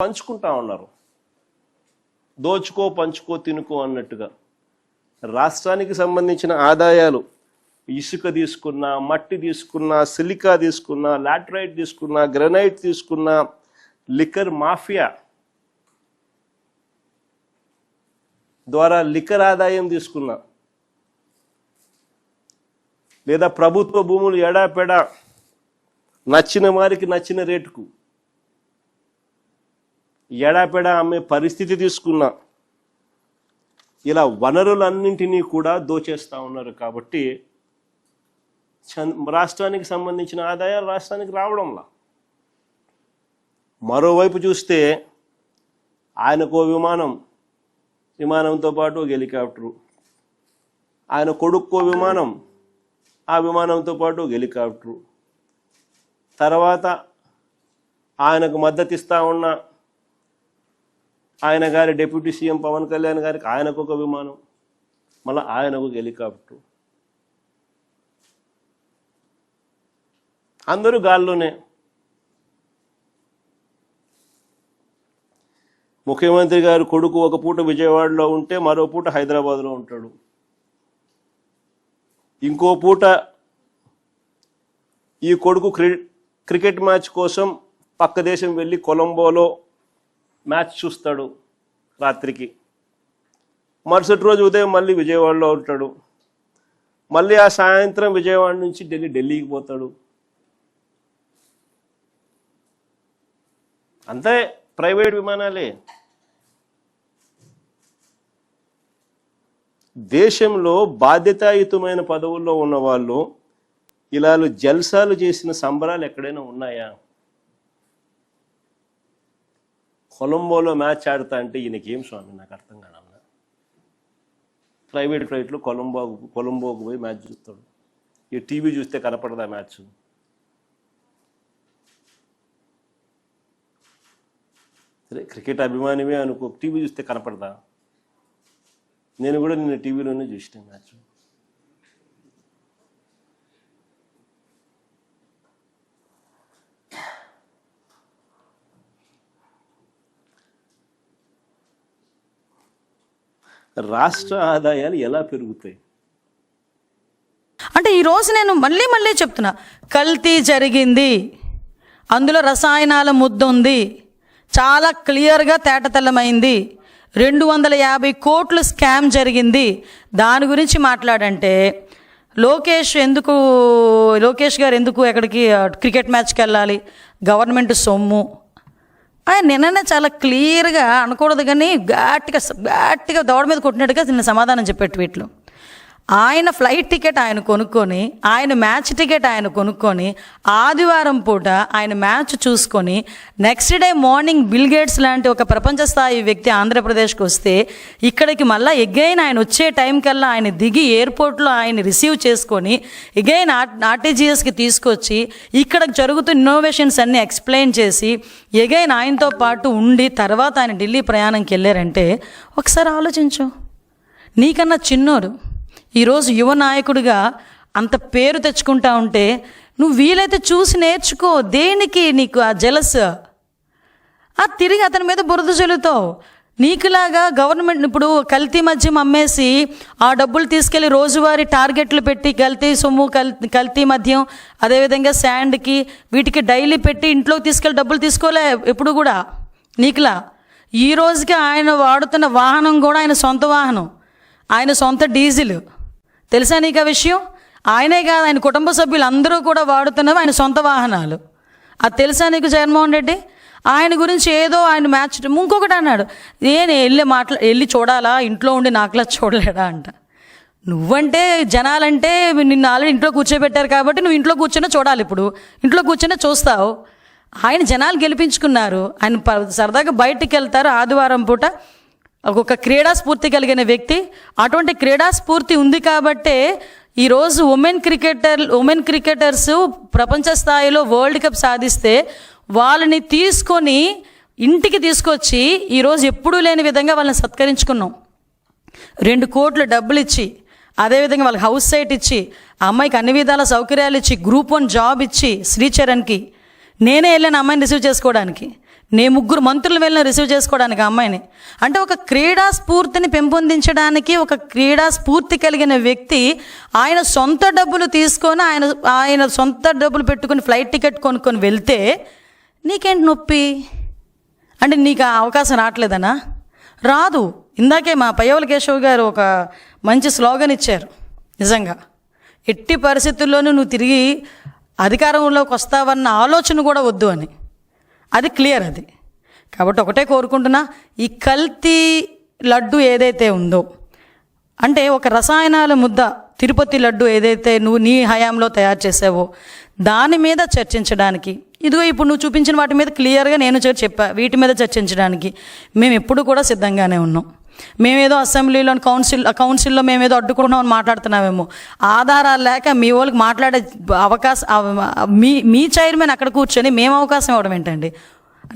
పంచుకుంటా ఉన్నారు. దోచుకో పంచుకో తినుకో అన్నట్టుగా రాష్ట్రానికి సంబంధించిన ఆదాయాలు ఇసుక తీసుకున్నా, మట్టి తీసుకున్నా, సిలికా తీసుకున్నా, లాటరైట్ తీసుకున్నా, గ్రనైట్ తీసుకున్నా, లిక్కర్ మాఫియా ద్వారా లిక్కర్ ఆదాయం తీసుకున్నా, లేదా ప్రభుత్వ భూములు ఎడాపెడా నచ్చిన వారికి నచ్చిన రేటుకు ఎడాపెడా అమ్మే పరిస్థితి తీసుకున్నా, ఇలా వనరులన్నింటినీ కూడా దోచేస్తూ ఉన్నారు. కాబట్టి రాష్ట్రానికి సంబంధించిన ఆదాయాలు రాష్ట్రానికి రావడంలా. మరోవైపు చూస్తే ఆయనకో విమానంతో పాటు ఒక హెలికాప్టరు, ఆయన కొడుక్కో విమానం, ఆ విమానంతో పాటు ఒక హెలికాప్టరు, తర్వాత ఆయనకు మద్దతు ఇస్తూ ఉన్న ఆయన గారి డిప్యూటీ సీఎం పవన్ కళ్యాణ్ గారికి ఆయనకు ఒక విమానం, మళ్ళీ ఆయనకు ఒక హెలికాప్టరు, అందరూ గాల్లోనే. ముఖ్యమంత్రి గారు కొడుకు ఒక పూట విజయవాడలో ఉంటే మరో పూట హైదరాబాద్లో ఉంటాడు, ఇంకో పూట ఈ కొడుకు క్రికెట్ మ్యాచ్ కోసం పక్క దేశం వెళ్ళి కొలంబోలో మ్యాచ్ చూస్తాడు రాత్రికి, మరుసటి రోజు ఉదయం మళ్ళీ విజయవాడలో ఉంటాడు, మళ్ళీ ఆ సాయంత్రం విజయవాడ నుంచి ఢిల్లీకి పోతాడు. అంతే, ప్రైవేట్ విమానాలే. దేశంలో బాధ్యతాయుతమైన పదవుల్లో ఉన్న వాళ్ళు ఇలా జల్సాలు చేసిన సంబరాలు ఎక్కడైనా ఉన్నాయా? కొలంబోలో మ్యాచ్ ఆడతా అంటే ఈయనకేం స్వామి, నాకు అర్థం కాదన్నా. ప్రైవేట్ ఫ్లైట్లో కొలంబోకు పోయి మ్యాచ్ చూస్తాడు. ఈ టీవీ చూస్తే కనపడదా మ్యాచ్? సరే, క్రికెట్ అభిమానివే అనుకో, టీవీ చూస్తే కనపడదా? నేను కూడా నిన్న టీవీలోనే చూసిన మ్యాచ్. రాష్ట్ర ఆదాయాలు ఎలా పెరుగుతాయి అంటే ఈరోజు నేను మళ్ళీ చెప్తున్నా, కల్తీ జరిగింది, అందులో రసాయనాల ముద్ద ఉంది, చాలా క్లియర్గా తేటతెల్లమైంది, 250 కోట్లు స్కామ్ జరిగింది. దాని గురించి మాట్లాడంటే లోకేష్ గారు ఎందుకు ఎక్కడికి క్రికెట్ మ్యాచ్కి వెళ్ళాలి, గవర్నమెంట్ సొమ్ము. ఆయన నిన్ననే చాలా క్లియర్గా అనకూడదు కానీ గట్టిగా దవడ మీద కొట్టినట్టుగా నిన్న సమాధానం చెప్పే ట్వీట్లు. ఆయన ఫ్లైట్ టికెట్ ఆయన కొనుక్కొని, ఆయన మ్యాచ్ టికెట్ ఆయన కొనుక్కొని, ఆదివారం పూట ఆయన మ్యాచ్ చూసుకొని, next day morning bill gates లాంటి ఒక ప్రపంచ స్థాయి వ్యక్తి ఆంధ్రప్రదేశ్కి వస్తే ఇక్కడికి మళ్ళీ ఎగైన్ ఆయన వచ్చే టైం కల్లా ఆయన దిగి ఎయిర్పోర్ట్లో ఆయన రిసీవ్ చేసుకొని ఎగైన్ ఆర్టీజీఎస్కి తీసుకొచ్చి ఇక్కడ జరుగుతున్న ఇన్నోవేషన్స్ అన్నీ ఎక్స్ప్లెయిన్ చేసి ఎగైన్ ఆయనతో పాటు ఉండి తర్వాత ఆయన ఢిల్లీ ప్రయాణంకి వెళ్ళారంటే ఒకసారి ఆలోచించు. నీకన్నా చిన్నోడు ఈరోజు యువ నాయకుడిగా అంత పేరు తెచ్చుకుంటా ఉంటే నువ్వు వీలైతే చూసి నేర్చుకో. దేనికి నీకు ఆ జలస్? తిరిగి అతని మీద బురద చల్లుతావు. నీకులాగా గవర్నమెంట్ ఇప్పుడు కల్తీ మద్యం అమ్మేసి ఆ డబ్బులు తీసుకెళ్ళి రోజువారీ టార్గెట్లు పెట్టి కల్తీ సొమ్ము, కల్తీ మద్యం, అదేవిధంగా శాండ్కి వీటికి డైలీ పెట్టి ఇంట్లోకి తీసుకెళ్ళి డబ్బులు తీసుకోలే ఎప్పుడు కూడా నీకులా. ఈ రోజుకి ఆయన వాడుతున్న వాహనం కూడా ఆయన సొంత వాహనం, ఆయన సొంత డీజిల్. తెలుసా నీకు ఆ విషయం? ఆయనే కాదు, ఆయన కుటుంబ సభ్యులు అందరూ కూడా వాడుతున్నవి ఆయన సొంత వాహనాలు. అది తెలుసా నీకు జగన్మోహన్ రెడ్డి? ఆయన గురించి ఏదో ఆయన మ్యాచ్ ఇంకొకటి అన్నాడు, నేను వెళ్ళి చూడాలా, ఇంట్లో ఉండి నాకులా చూడలేడా అంట. నువ్వంటే జనాలంటే నిన్ను ఆల్రెడీ ఇంట్లో కూర్చోబెట్టారు కాబట్టి నువ్వు ఇంట్లో కూర్చొని చూడాలి. ఇప్పుడు ఇంట్లో కూర్చొని చూస్తావు. ఆయన జనాలు గెలిపించుకున్నారు, ఆయన సరదాగా బయటికి వెళ్తారు ఆదివారం పూట. ఒక క్రీడా స్ఫూర్తి కలిగిన వ్యక్తి. అటువంటి క్రీడా స్ఫూర్తి ఉంది కాబట్టే ఈరోజు ఉమెన్ క్రికెటర్స్ ప్రపంచ స్థాయిలో వరల్డ్ కప్ సాధిస్తే వాళ్ళని తీసుకొని ఇంటికి తీసుకొచ్చి ఈరోజు ఎప్పుడూ లేని విధంగా వాళ్ళని సత్కరించుకున్నాం. 2 కోట్లు డబ్బులు ఇచ్చి, అదేవిధంగా వాళ్ళకి హౌస్ సైట్ ఇచ్చి, ఆ అమ్మాయికి అన్ని విధాల సౌకర్యాలు ఇచ్చి, గ్రూప్ 1 జాబ్ ఇచ్చి, శ్రీచరణ్కి నేనే వెళ్ళాను అమ్మాయిని రిసీవ్ చేసుకోవడానికి. నేను 3 మంత్రులు వెళ్ళిన రిసీవ్ చేసుకోవడానికి ఆ అమ్మాయిని. అంటే ఒక క్రీడా స్ఫూర్తిని పెంపొందించడానికి, ఒక క్రీడా స్ఫూర్తి కలిగిన వ్యక్తి ఆయన సొంత డబ్బులు తీసుకొని ఆయన సొంత డబ్బులు పెట్టుకొని ఫ్లైట్ టికెట్ కొనుక్కొని వెళ్తే నీకేంటి నొప్పి? అంటే నీకు ఆ అవకాశం రావట్లేదనా? రాదు. ఇందాకే మా పయ్యవల కేశవ్ గారు ఒక మంచి స్లోగన్ ఇచ్చారు. నిజంగా ఎట్టి పరిస్థితుల్లోనూ నువ్వు తిరిగి అధికారంలోకి వస్తావన్న ఆలోచన కూడా వద్దు అని. అది క్లియర్ అది. కాబట్టి ఒకటే కోరుకుంటున్నా, ఈ కల్తీ లడ్డు ఏదైతే ఉందో, అంటే ఒక రసాయనాల ముద్ద తిరుపతి లడ్డు ఏదైతే నువ్వు నీ హయాంలో తయారు చేసావో దాని మీద చర్చించడానికి, ఇదిగో ఇప్పుడు నువ్వు చూపించిన వాటి మీద క్లియర్గా నేను చెప్పా, వీటి మీద చర్చించడానికి మేము ఎప్పుడు కూడా సిద్ధంగానే ఉన్నాం. మేమేదో అసెంబ్లీలో కౌన్సిల్లో మేమేదో అడ్డుకుంటున్నామని మాట్లాడుతున్నామేమో, ఆధారాలు లేక మీ వాళ్ళకి మాట్లాడే అవకాశం, మీ చైర్మన్ అక్కడ కూర్చొని మేము అవకాశం ఇవ్వడం ఏంటండి?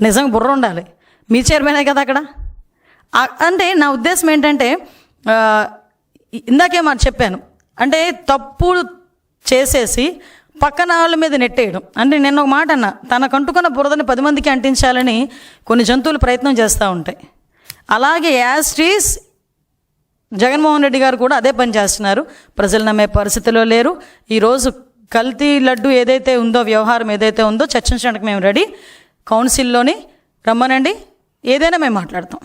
నిజంగా బుర్ర ఉండాలి. మీ చైర్మనే కదా అక్కడ. అంటే నా ఉద్దేశం ఏంటంటే, ఇందాకే మాట చెప్పాను, అంటే తప్పు చేసేసి పక్కన వాళ్ళ మీద నెట్టేయడం. అంటే నేను ఒక మాట అన్నా, తనకంటుకున్న బురదని 10 మందికి అంటించాలని కొన్ని జంతువులు ప్రయత్నం చేస్తూ ఉంటాయి. అలాగే యాస్ట్రీస్ జగన్మోహన్ రెడ్డి గారు కూడా అదే పని చేస్తున్నారు. ప్రజలు నమ్మే పరిస్థితిలో లేరు. ఈరోజు కల్తీ లడ్డు ఏదైతే ఉందో, వ్యవహారం ఏదైతే ఉందో చర్చించడానికి మేము రెడీ. కౌన్సిల్లోని రమ్మనండి, ఏదైనా మేము మాట్లాడతాం.